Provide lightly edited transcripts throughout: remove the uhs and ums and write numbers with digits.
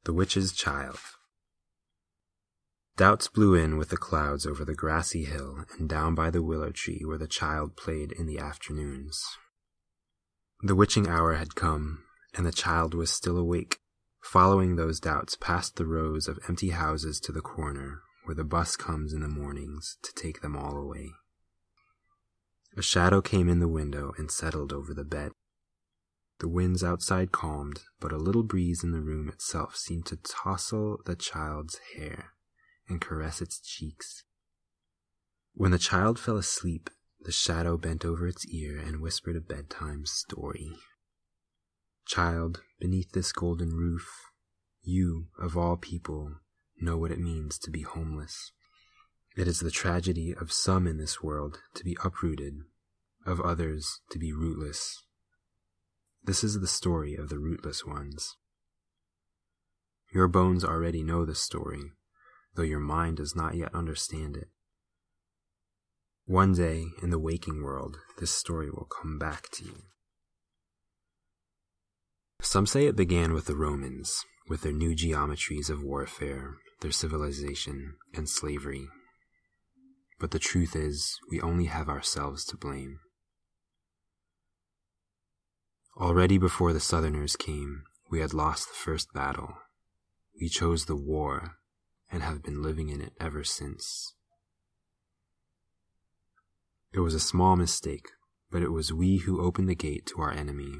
The Witch's Child. Doubts blew in with the clouds over the grassy hill and down by the willow tree where the child played in the afternoons. The witching hour had come, and the child was still awake, following those doubts past the rows of empty houses to the corner where the bus comes in the mornings to take them all away. A shadow came in the window and settled over the bed. The winds outside calmed, but a little breeze in the room itself seemed to tousle the child's hair and caress its cheeks. When the child fell asleep, the shadow bent over its ear and whispered a bedtime story. Child, beneath this golden roof, you, of all people, know what it means to be homeless. It is the tragedy of some in this world to be uprooted, of others to be rootless. This is the story of the rootless ones. Your bones already know the story, though your mind does not yet understand it. One day, in the waking world, this story will come back to you. Some say it began with the Romans, with their new geometries of warfare, their civilization, and slavery. But the truth is, we only have ourselves to blame. Already before the Southerners came, we had lost the first battle. We chose the war, and have been living in it ever since. It was a small mistake, but it was we who opened the gate to our enemy.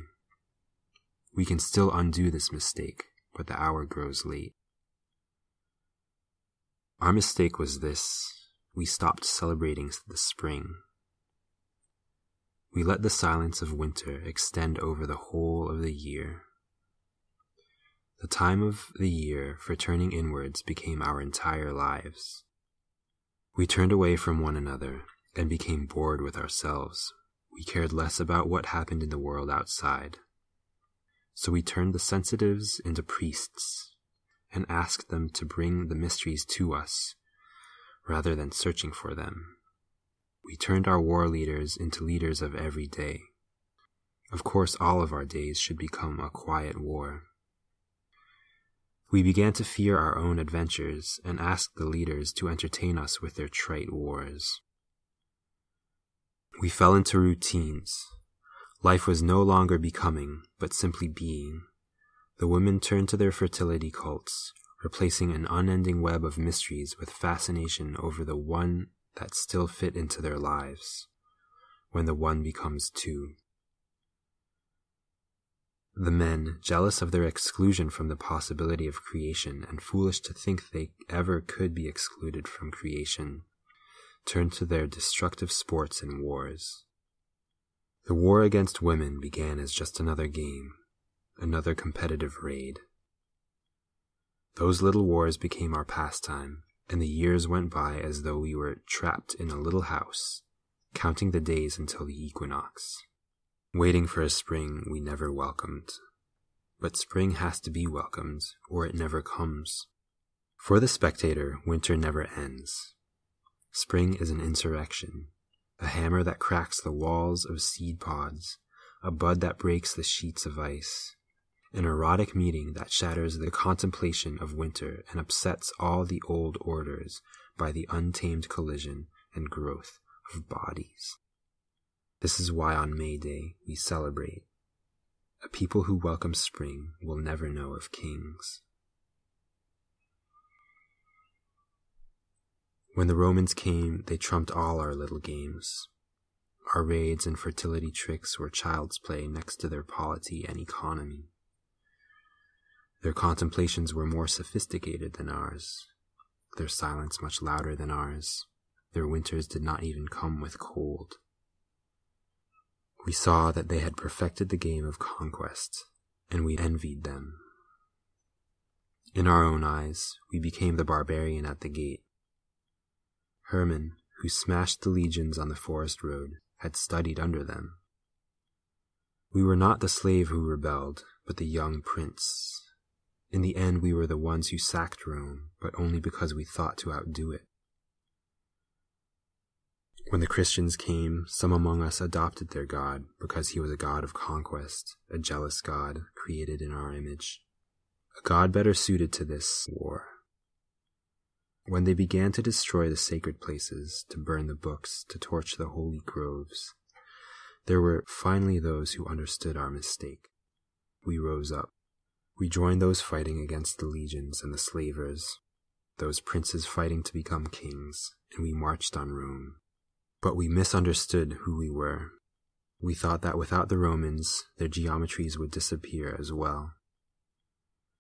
We can still undo this mistake, but the hour grows late. Our mistake was this: we stopped celebrating the spring. We let the silence of winter extend over the whole of the year. The time of the year for turning inwards became our entire lives. We turned away from one another and became bored with ourselves. We cared less about what happened in the world outside. So we turned the sensitives into priests and asked them to bring the mysteries to us, rather than searching for them. We turned our war leaders into leaders of every day. Of course, all of our days should become a quiet war. We began to fear our own adventures and asked the leaders to entertain us with their trite wars. We fell into routines. Life was no longer becoming, but simply being. The women turned to their fertility cults, replacing an unending web of mysteries with fascination over the one that still fit into their lives, when the one becomes two. The men, jealous of their exclusion from the possibility of creation and foolish to think they ever could be excluded from creation, turned to their destructive sports and wars. The war against women began as just another game, another competitive raid. Those little wars became our pastime, and the years went by as though we were trapped in a little house, counting the days until the equinox, waiting for a spring we never welcomed. But spring has to be welcomed, or it never comes. For the spectator, winter never ends. Spring is an insurrection, a hammer that cracks the walls of seed pods, a bud that breaks the sheets of ice, an erotic meeting that shatters the contemplation of winter and upsets all the old orders by the untamed collision and growth of bodies. This is why on May Day we celebrate. A people who welcome spring will never know of kings. When the Romans came, they trumped all our little games. Our raids and fertility tricks were child's play next to their polity and economy. Their contemplations were more sophisticated than ours, their silence much louder than ours. Their winters did not even come with cold. We saw that they had perfected the game of conquest, and we envied them. In our own eyes, we became the barbarian at the gate. Herman, who smashed the legions on the forest road, had studied under them. We were not the slave who rebelled, but the young prince. In the end, we were the ones who sacked Rome, but only because we thought to outdo it. When the Christians came, some among us adopted their God because he was a God of conquest, a jealous God created in our image. a god better suited to this war. When they began to destroy the sacred places, to burn the books, to torch the holy groves, there were finally those who understood our mistake. We rose up. We joined those fighting against the legions and the slavers, those princes fighting to become kings, and we marched on Rome. But we misunderstood who we were. We thought that without the Romans, their geometries would disappear as well.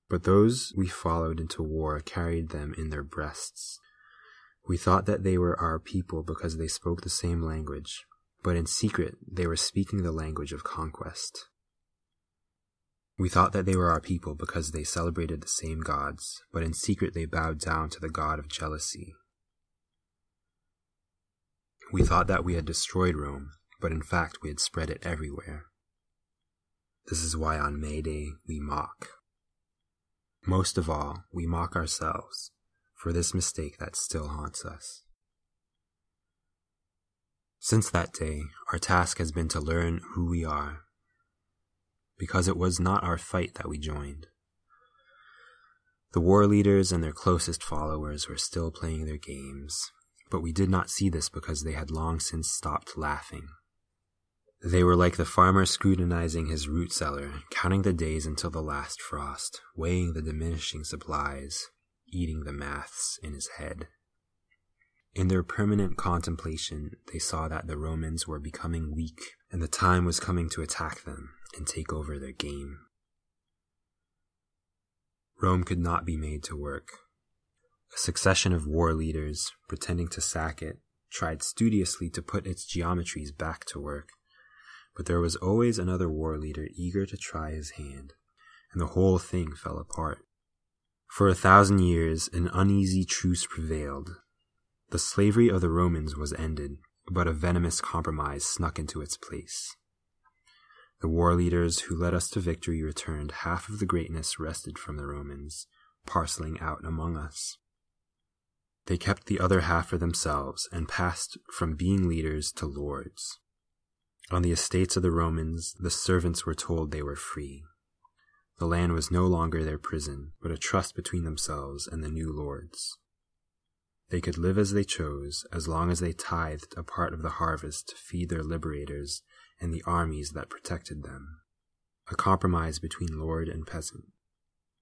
But those we followed into war carried them in their breasts. We thought that they were our people because they spoke the same language, but in secret they were speaking the language of conquest. We thought that they were our people because they celebrated the same gods, but in secret they bowed down to the god of jealousy. We thought that we had destroyed Rome, but in fact we had spread it everywhere. This is why on May Day we mock. Most of all, we mock ourselves for this mistake that still haunts us. Since that day, our task has been to learn who we are, because it was not our fight that we joined. The war leaders and their closest followers were still playing their games, but we did not see this because they had long since stopped laughing. They were like the farmer scrutinizing his root cellar, counting the days until the last frost, weighing the diminishing supplies, eating the maths in his head. In their permanent contemplation, they saw that the Romans were becoming weak, and the time was coming to attack them and take over their game. Rome could not be made to work. A succession of war leaders, pretending to sack it, tried studiously to put its geometries back to work. But there was always another war leader eager to try his hand, and the whole thing fell apart. For 1,000 years, an uneasy truce prevailed. The slavery of the Romans was ended, but a venomous compromise snuck into its place. The war leaders who led us to victory returned half of the greatness wrested from the Romans, parceling out among us. They kept the other half for themselves and passed from being leaders to lords. On the estates of the Romans, the servants were told they were free. The land was no longer their prison, but a trust between themselves and the new lords. They could live as they chose, as long as they tithed a part of the harvest to feed their liberators and the armies that protected them. A compromise between lord and peasant.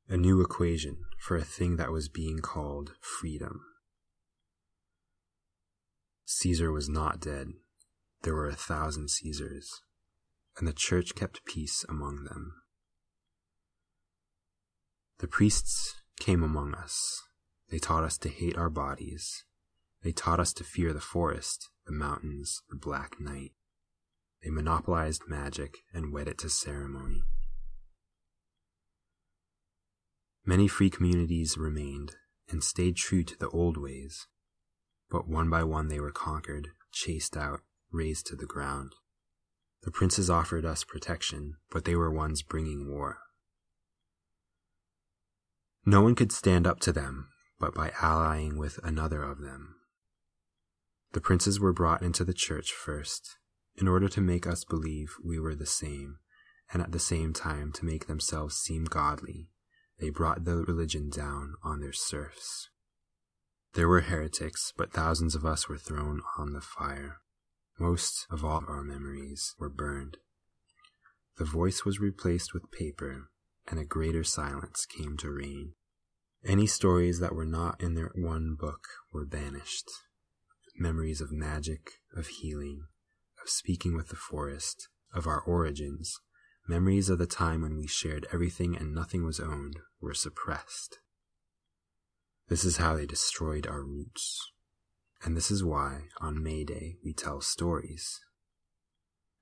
A new equation for a thing that was being called freedom. Caesar was not dead. There were 1,000 Caesars, and the church kept peace among them. The priests came among us. They taught us to hate our bodies. They taught us to fear the forest, the mountains, the black night. They monopolized magic and wed it to ceremony. Many free communities remained and stayed true to the old ways, but one by one they were conquered, chased out, razed to the ground. The princes offered us protection, but they were ones bringing war. No one could stand up to them, but by allying with another of them. The princes were brought into the church first, in order to make us believe we were the same, and at the same time to make themselves seem godly. They brought the religion down on their serfs. There were heretics, but thousands of us were thrown on the fire. Most of all our memories were burned. The voice was replaced with paper, and a greater silence came to reign. Any stories that were not in their one book were banished. Memories of magic, of healing, of speaking with the forest, of our origins, memories of the time when we shared everything and nothing was owned, were suppressed. This is how they destroyed our roots. And this is why, on May Day, we tell stories.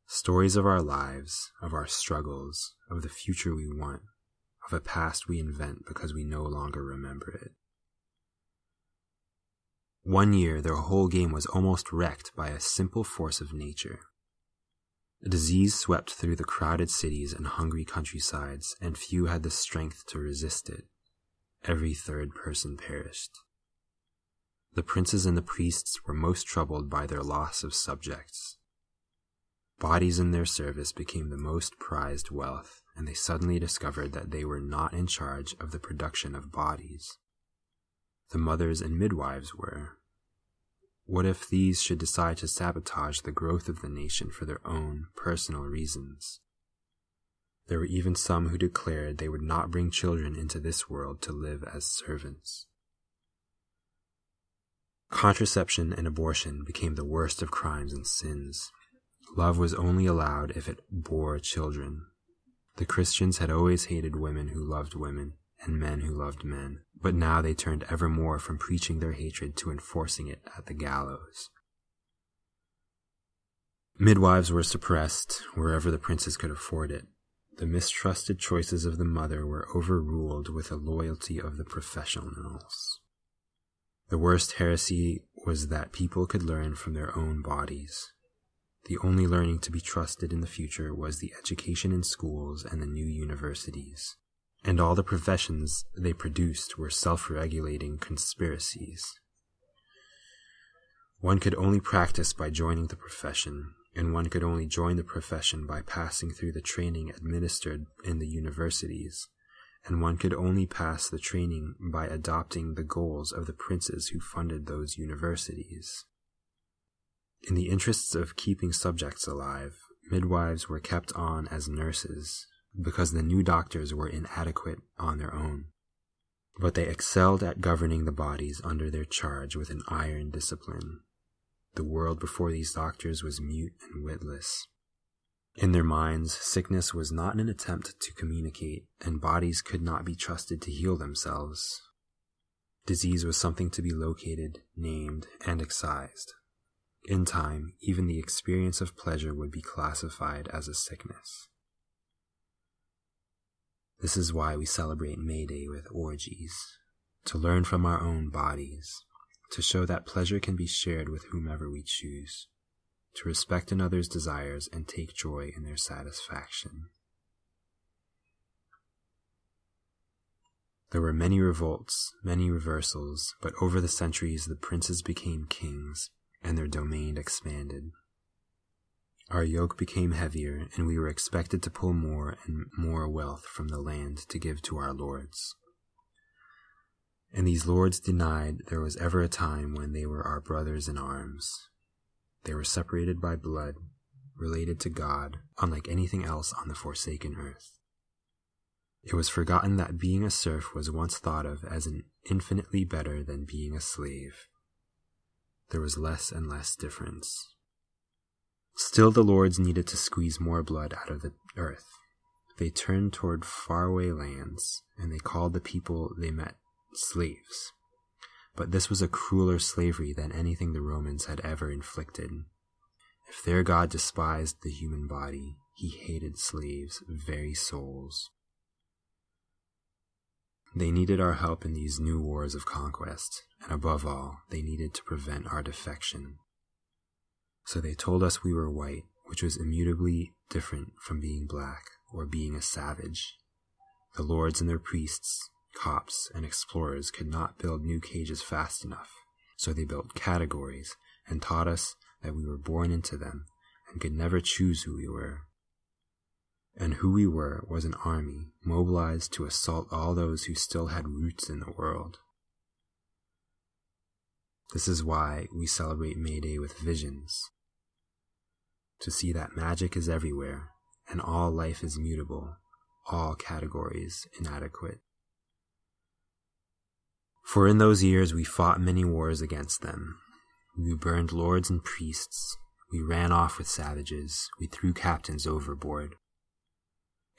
Stories of our lives, of our struggles, of the future we want, of a past we invent because we no longer remember it. One year, their whole game was almost wrecked by a simple force of nature. A disease swept through the crowded cities and hungry countrysides, and few had the strength to resist it. Every third person perished. The princes and the priests were most troubled by their loss of subjects. Bodies in their service became the most prized wealth, and they suddenly discovered that they were not in charge of the production of bodies. The mothers and midwives were. What if these should decide to sabotage the growth of the nation for their own personal reasons? There were even some who declared they would not bring children into this world to live as servants. Contraception and abortion became the worst of crimes and sins. Love was only allowed if it bore children. The Christians had always hated women who loved women and men who loved men, but now they turned ever more from preaching their hatred to enforcing it at the gallows. Midwives were suppressed wherever the princes could afford it. The mistrusted choices of the mother were overruled with the loyalty of the professionals. The worst heresy was that people could learn from their own bodies. The only learning to be trusted in the future was the education in schools and the new universities. And all the professions they produced were self-regulating conspiracies. One could only practice by joining the profession, and one could only join the profession by passing through the training administered in the universities, and one could only pass the training by adopting the goals of the princes who funded those universities. In the interests of keeping subjects alive, midwives were kept on as nurses, because the new doctors were inadequate on their own. But they excelled at governing the bodies under their charge with an iron discipline. The world before these doctors was mute and witless. In their minds, sickness was not an attempt to communicate, and bodies could not be trusted to heal themselves. Disease was something to be located, named, and excised. In time, even the experience of pleasure would be classified as a sickness. This is why we celebrate May Day with orgies, to learn from our own bodies, to show that pleasure can be shared with whomever we choose, to respect another's desires and take joy in their satisfaction. There were many revolts, many reversals, but over the centuries the princes became kings, and their domain expanded. Our yoke became heavier, and we were expected to pull more and more wealth from the land to give to our lords. And these lords denied there was ever a time when they were our brothers in arms. They were separated by blood, related to God, unlike anything else on the forsaken earth. It was forgotten that being a serf was once thought of as infinitely better than being a slave. There was less and less difference. Still, the lords needed to squeeze more blood out of the earth. They turned toward faraway lands, and they called the people they met slaves. But this was a crueler slavery than anything the Romans had ever inflicted. If their God despised the human body, he hated slaves' very souls. They needed our help in these new wars of conquest, and above all, they needed to prevent our defection. So they told us we were white, which was immutably different from being black or being a savage. The lords and their priests, cops, and explorers could not build new cages fast enough, so they built categories and taught us that we were born into them and could never choose who we were. And who we were was an army mobilized to assault all those who still had roots in the world. This is why we celebrate May Day with visions, to see that magic is everywhere, and all life is mutable, all categories inadequate. For in those years we fought many wars against them. We burned lords and priests, we ran off with savages, we threw captains overboard,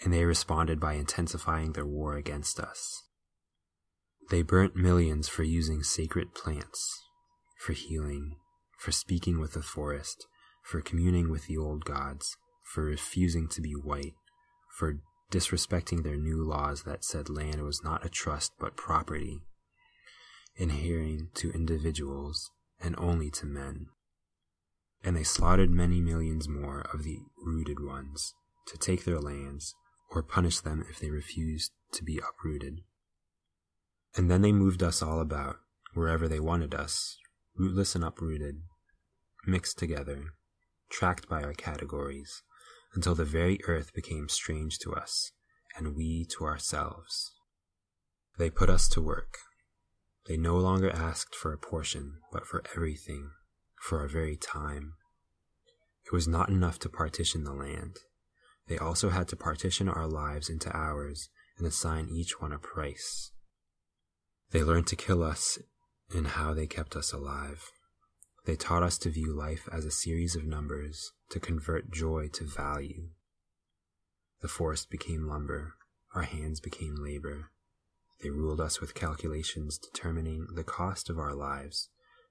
and they responded by intensifying their war against us. They burnt millions for using sacred plants, for healing, for speaking with the forest, for communing with the old gods, for refusing to be white, for disrespecting their new laws that said land was not a trust but property, inhering to individuals and only to men. And they slaughtered many millions more of the rooted ones to take their lands or punish them if they refused to be uprooted. And then they moved us all about, wherever they wanted us, rootless and uprooted, mixed together, tracked by our categories, until the very earth became strange to us, and we to ourselves. They put us to work. They no longer asked for a portion, but for everything, for our very time. It was not enough to partition the land. They also had to partition our lives into hours and assign each one a price. They learned to kill us in how they kept us alive. They taught us to view life as a series of numbers, to convert joy to value. The forest became lumber, our hands became labor. They ruled us with calculations determining the cost of our lives,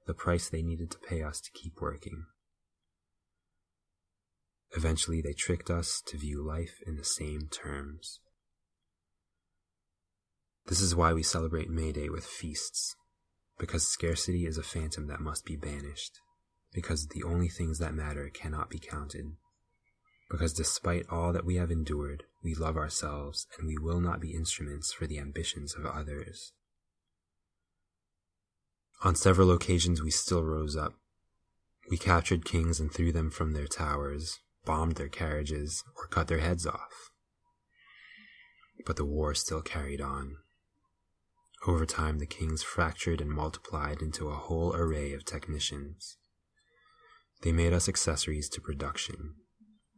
the price they needed to pay us to keep working. Eventually, they tricked us to view life in the same terms. This is why we celebrate May Day with feasts, because scarcity is a phantom that must be banished, because the only things that matter cannot be counted, because despite all that we have endured, we love ourselves and we will not be instruments for the ambitions of others. On several occasions we still rose up. We captured kings and threw them from their towers, bombed their carriages, or cut their heads off. But the war still carried on. Over time, the kings fractured and multiplied into a whole array of technicians. They made us accessories to production.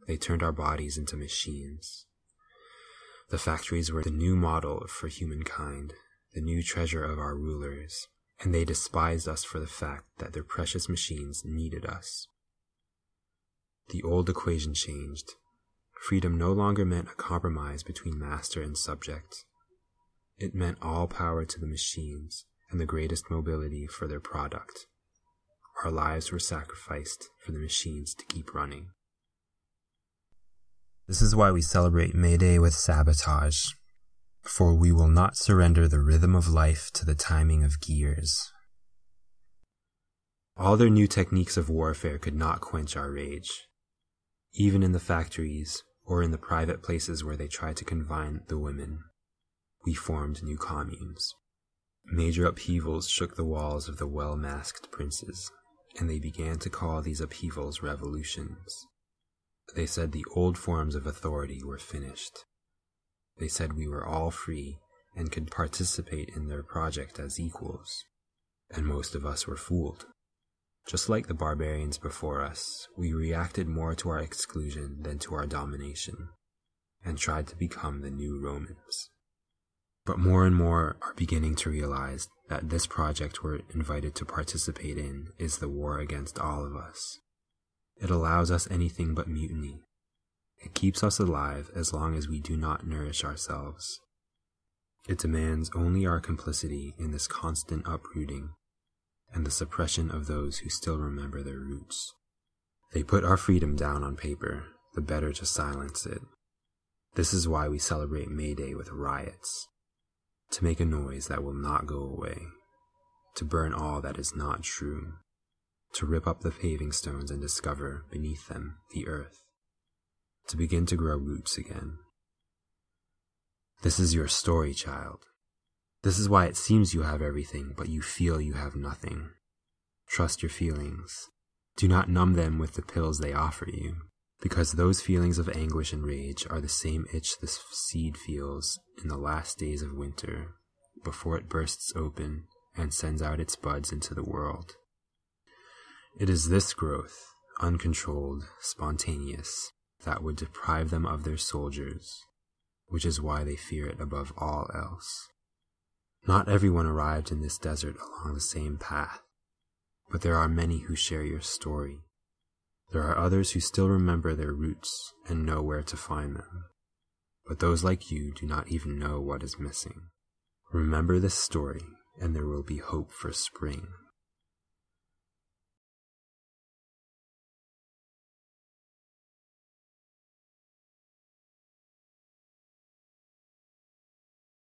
They turned our bodies into machines. The factories were the new model for humankind, the new treasure of our rulers, and they despised us for the fact that their precious machines needed us. The old equation changed. Freedom no longer meant a compromise between master and subject. It meant all power to the machines and the greatest mobility for their product. Our lives were sacrificed for the machines to keep running. This is why we celebrate May Day with sabotage, for we will not surrender the rhythm of life to the timing of gears. All their new techniques of warfare could not quench our rage. Even in the factories or in the private places where they tried to confine the women, we formed new communes. Major upheavals shook the walls of the well-masked princes, and they began to call these upheavals revolutions. They said the old forms of authority were finished. They said we were all free and could participate in their project as equals, and most of us were fooled. Just like the barbarians before us, we reacted more to our exclusion than to our domination, and tried to become the new Romans. But more and more are beginning to realize that this project we're invited to participate in is the war against all of us. It allows us anything but mutiny. It keeps us alive as long as we do not nourish ourselves. It demands only our complicity in this constant uprooting and the suppression of those who still remember their roots. They put our freedom down on paper, the better to silence it. This is why we celebrate May Day with riots, to make a noise that will not go away, to burn all that is not true, to rip up the paving stones and discover, beneath them, the earth, to begin to grow roots again. This is your story, child. This is why it seems you have everything, but you feel you have nothing. Trust your feelings. Do not numb them with the pills they offer you, because those feelings of anguish and rage are the same itch the seed feels in the last days of winter, before it bursts open and sends out its buds into the world. It is this growth, uncontrolled, spontaneous, that would deprive them of their soldiers, which is why they fear it above all else. Not everyone arrived in this desert along the same path, but there are many who share your story. There are others who still remember their roots and know where to find them, but those like you do not even know what is missing. Remember this story, and there will be hope for spring.